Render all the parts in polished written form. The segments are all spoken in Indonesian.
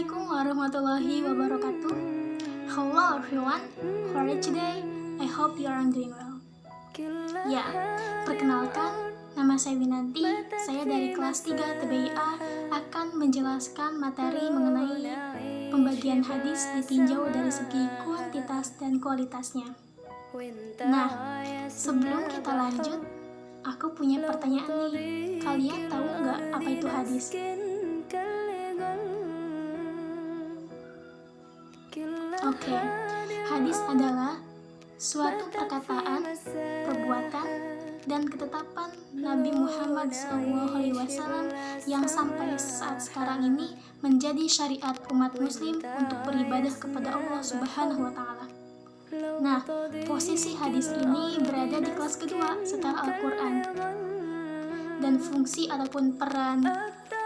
Assalamualaikum warahmatullahi wabarakatuh. Hello everyone, how are you today? I hope you are doing well. Ya, perkenalkan, nama saya Winanti. Saya dari kelas 3 TBIA akan menjelaskan materi mengenai pembagian hadis ditinjau dari segi kuantitas dan kualitasnya. Nah, sebelum kita lanjut, aku punya pertanyaan nih. Kalian tahu nggak apa itu hadis? Oke, hadis adalah suatu perkataan, perbuatan, dan ketetapan Nabi Muhammad SAW yang sampai saat sekarang ini menjadi syariat umat muslim untuk beribadah kepada Allah Subhanahu wa Ta'ala. Nah, posisi hadis ini berada di kelas kedua setelah Al-Quran. Dan fungsi ataupun peran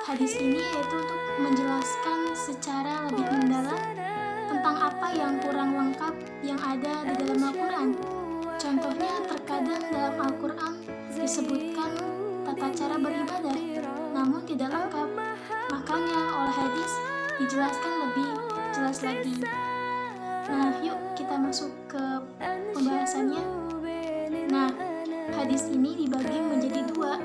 hadis ini yaitu untuk menjelaskan secara lebih mendalam tentang apa yang kurang lengkap yang ada di dalam Al-Quran. Contohnya, terkadang dalam Al-Quran disebutkan tata cara beribadah, namun tidak lengkap. Makanya oleh hadis dijelaskan lebih jelas lagi. Nah, yuk kita masuk ke pembahasannya. Nah, hadis ini dibagi menjadi dua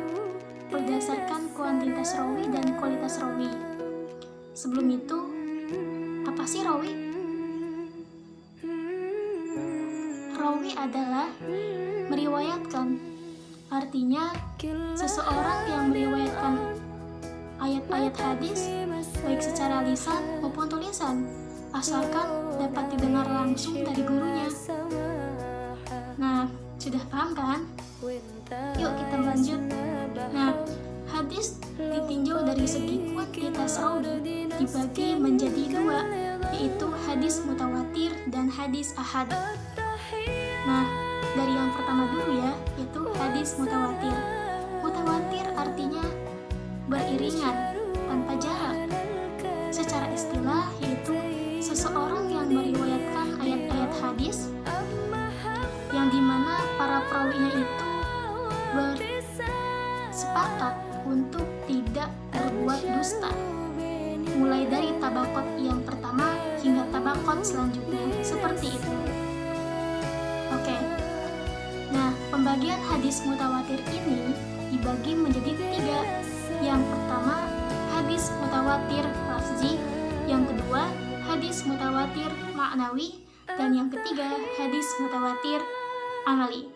berdasarkan kuantitas rawi dan kualitas rawi. Sebelum itu, apa sih rawi? Rawi adalah meriwayatkan. Artinya, seseorang yang meriwayatkan ayat-ayat hadis baik secara lisan maupun tulisan, asalkan dapat didengar langsung dari gurunya. Nah, sudah paham kan? Yuk kita lanjut. Nah, hadis ditinjau dari segi kuantitas rawi dibagi menjadi dua, yaitu hadis mutawatir dan hadis ahad. Nah, dari yang pertama dulu ya, yaitu hadis mutawatir. Mutawatir artinya beriringan, tanpa jarak. Secara istilah yaitu seseorang yang meriwayatkan ayat-ayat hadis yang dimana para perawinya itu bersepakat untuk tidak berbuat dusta, mulai dari tabaqat yang pertama hingga tabaqat selanjutnya, seperti itu. Oke, nah pembagian hadis mutawatir ini dibagi menjadi tiga. Yang pertama, hadis mutawatir lafzi. Yang kedua, hadis mutawatir maknawi. Dan yang ketiga, hadis mutawatir amali.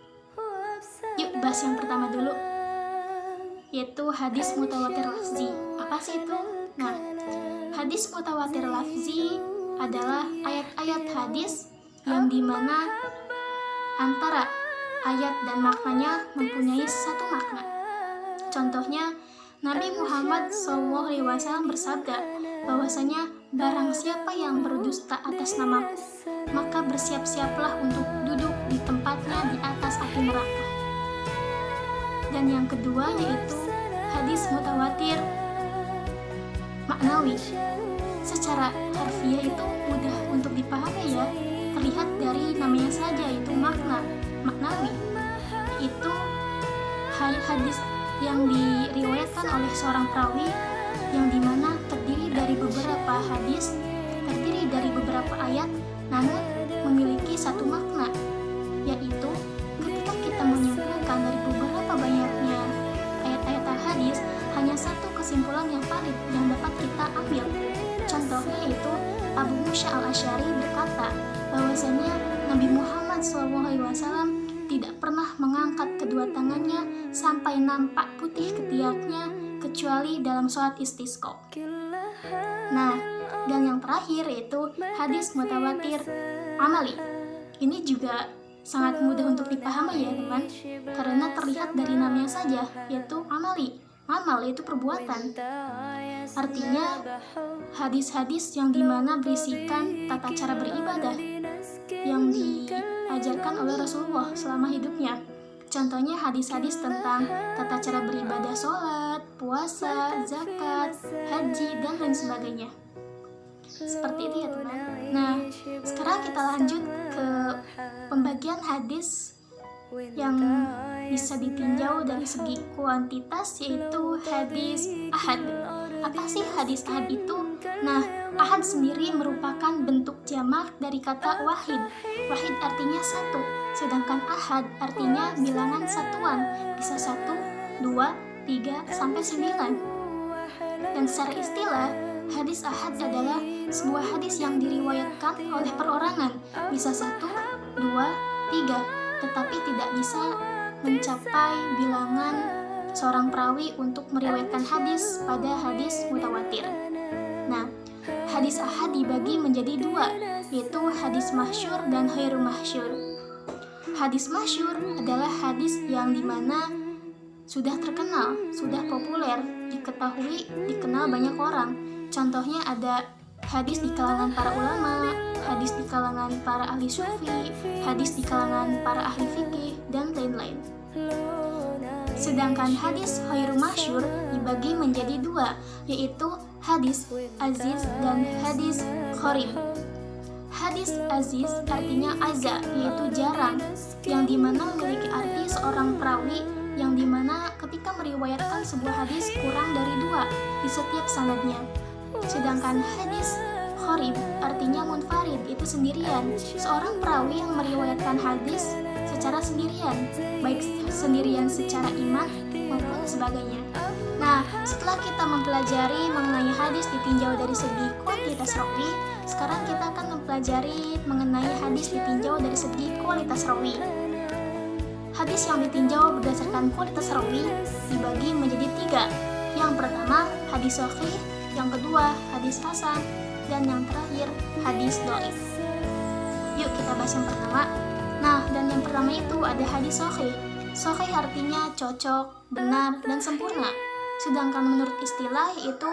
Yuk bahas yang pertama dulu, yaitu hadis mutawatir lafzi. Apa sih itu? Nah, hadis mutawatir lafzi adalah ayat-ayat hadis yang dimana antara ayat dan maknanya mempunyai satu makna. Contohnya, Nabi Muhammad SAW bersabda bahwasanya barang siapa yang berdusta atas namaku, maka bersiap-siaplah untuk duduk di tempatnya di atas api neraka. Dan yang kedua yaitu hadis mutawatir maknawi. Secara harfiah itu mudah untuk dipahami ya, terlihat dari namanya saja, itu maknawi. Itu hadis yang diriwayatkan oleh seorang perawi yang dimana terdiri dari beberapa hadis, terdiri dari beberapa ayat, namun memiliki satu makna, yaitu ketika kita menyimpulkan dari beberapa banyaknya ayat-ayat hadis, hanya satu kesimpulan yang valid yang dapat kita ambil. Contohnya yaitu Abu Musa al-Asy'ari berkata bahwasanya Nabi Muhammad SAW tidak pernah mengangkat kedua tangannya sampai nampak putih ketiaknya kecuali dalam sholat istisqa. Nah, dan yang terakhir yaitu hadis mutawatir amali. Ini juga sangat mudah untuk dipahami ya teman, karena terlihat dari namanya saja, yaitu amali. Amal yaitu perbuatan. Artinya hadis-hadis yang dimana berisikan tata cara beribadah yang diajarkan oleh Rasulullah selama hidupnya. Contohnya hadis-hadis tentang tata cara beribadah sholat, puasa, zakat, haji, dan lain sebagainya. Seperti itu ya teman. Nah, sekarang kita lanjut ke pembagian hadis yang bisa ditinjau dari segi kuantitas, yaitu hadis ahad. Apa sih hadis ahad itu? Nah, ahad sendiri merupakan bentuk jamak dari kata wahid. Wahid artinya satu, sedangkan ahad artinya bilangan satuan, bisa 1, 2, 3, sampai 9. Dan secara istilah, hadis ahad adalah sebuah hadis yang diriwayatkan oleh perorangan, bisa 1, 2, 3, tetapi tidak bisa mencapai bilangan seorang perawi untuk meriwayatkan hadis pada hadis mutawatir. Nah, hadis ahad dibagi menjadi dua, yaitu hadis masyhur dan ghairu masyhur. Hadis masyhur adalah hadis yang dimana sudah terkenal, sudah populer, diketahui, dikenal banyak orang. Contohnya ada hadis di kalangan para ulama, hadis di kalangan para ahli sufi, hadis di kalangan para ahli fikih, dan lain-lain. Sedangkan hadis ghairu masyhur dibagi menjadi dua, yaitu hadis aziz dan hadis gharib. Hadis aziz artinya aza, yaitu jarang, yang dimana memiliki arti seorang perawi yang dimana ketika meriwayatkan sebuah hadis kurang dari dua di setiap sanadnya. Sedangkan hadis gharib artinya munfarid, itu sendirian, seorang perawi yang meriwayatkan hadis secara sendirian, baik sendirian secara iman maupun sebagainya. Nah, setelah kita mempelajari mengenai hadis ditinjau dari segi kuantitas rawi, sekarang kita akan mempelajari mengenai hadis ditinjau dari segi kualitas rawi. Hadis yang ditinjau berdasarkan kualitas rawi dibagi menjadi tiga. Yang pertama, hadis sahih, yang kedua, hadis hasan, dan yang terakhir, hadis dhaif. Yuk kita bahas yang pertama. Nah, dan yang pertama itu ada hadis sahih. Sahih artinya cocok, benar, dan sempurna. Sedangkan menurut istilah itu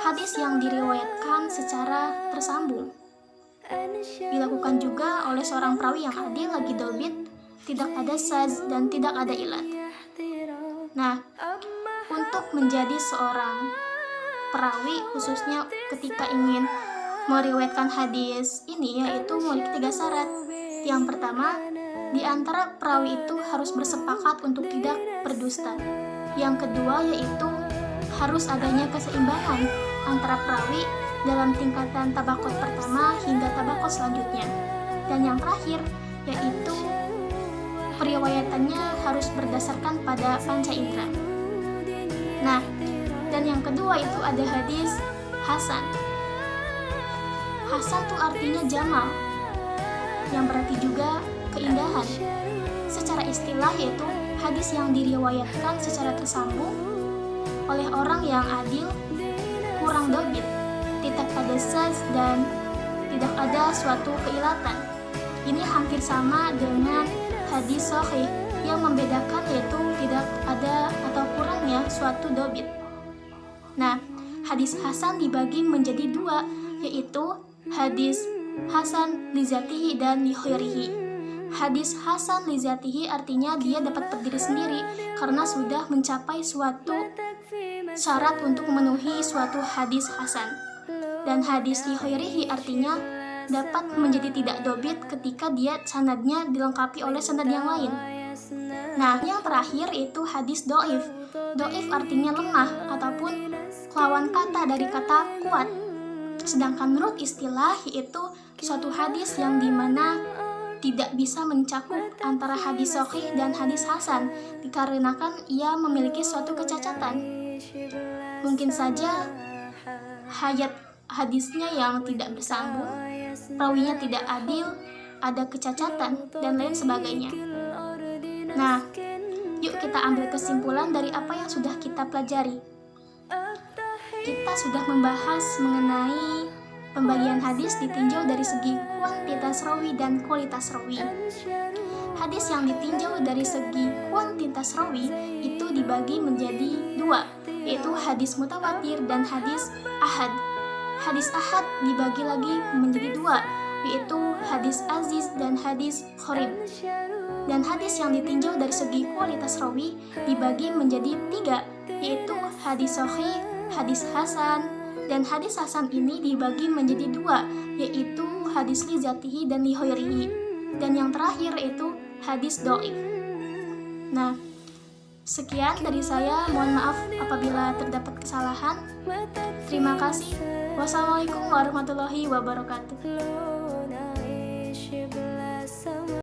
hadis yang diriwayatkan secara tersambung. Dilakukan juga oleh seorang perawi yang adil lagi dobit, tidak ada saz dan tidak ada ilat. Nah, untuk menjadi seorang perawi khususnya ketika ingin meriwayatkan hadis ini, yaitu memiliki 3 syarat. Yang pertama, di antara perawi itu harus bersepakat untuk tidak berdusta. Yang kedua yaitu harus adanya keseimbangan antara perawi dalam tingkatan tabaqat pertama hingga tabaqat selanjutnya. Dan yang terakhir yaitu periwayatannya harus berdasarkan pada panca indera. Nah, dan yang kedua itu ada hadis hasan. Hasan itu artinya jamal, yang berarti juga keindahan. Secara istilah yaitu hadis yang diriwayatkan secara tersambung oleh orang yang adil, kurang dobit, tidak ada saz dan tidak ada suatu keilatan. Ini hampir sama dengan hadis sahih yang membedakan yaitu tidak ada atau kurangnya suatu dobit. Nah, hadis hasan dibagi menjadi dua, yaitu hadis hasan lizatihi dan likhairihi. Hadis hasan lizatihi artinya dia dapat berdiri sendiri karena sudah mencapai suatu syarat untuk memenuhi suatu hadis hasan. Dan hadis likhairihi artinya dapat menjadi tidak dobit ketika dia sanadnya dilengkapi oleh sanad yang lain. Nah, yang terakhir itu hadis dhaif. Dhaif artinya lemah ataupun lawan kata dari kata kuat. Sedangkan menurut istilah yaitu suatu hadis yang dimana tidak bisa mencakup antara hadis sahih dan hadis hasan dikarenakan ia memiliki suatu kecacatan. Mungkin saja hayat hadisnya yang tidak bersambung, perawinya tidak adil, ada kecacatan, dan lain sebagainya. Nah, yuk kita ambil kesimpulan dari apa yang sudah kita pelajari. Kita sudah membahas mengenai pembagian hadis ditinjau dari segi kuantitas rawi dan kualitas rawi. Hadis yang ditinjau dari segi kuantitas rawi itu dibagi menjadi dua, yaitu hadis mutawatir dan hadis ahad. Hadis ahad dibagi lagi menjadi dua, yaitu hadis aziz dan hadis gharib. Dan hadis yang ditinjau dari segi kualitas rawi dibagi menjadi tiga, yaitu hadis sahih, hadis hasan, dan hadis hasan ini dibagi menjadi dua, yaitu hadis li zatihi dan li ghairihi. Dan yang terakhir yaitu hadis dhaif. Nah, sekian dari saya. Mohon maaf apabila terdapat kesalahan. Terima kasih. Wassalamualaikum warahmatullahi wabarakatuh.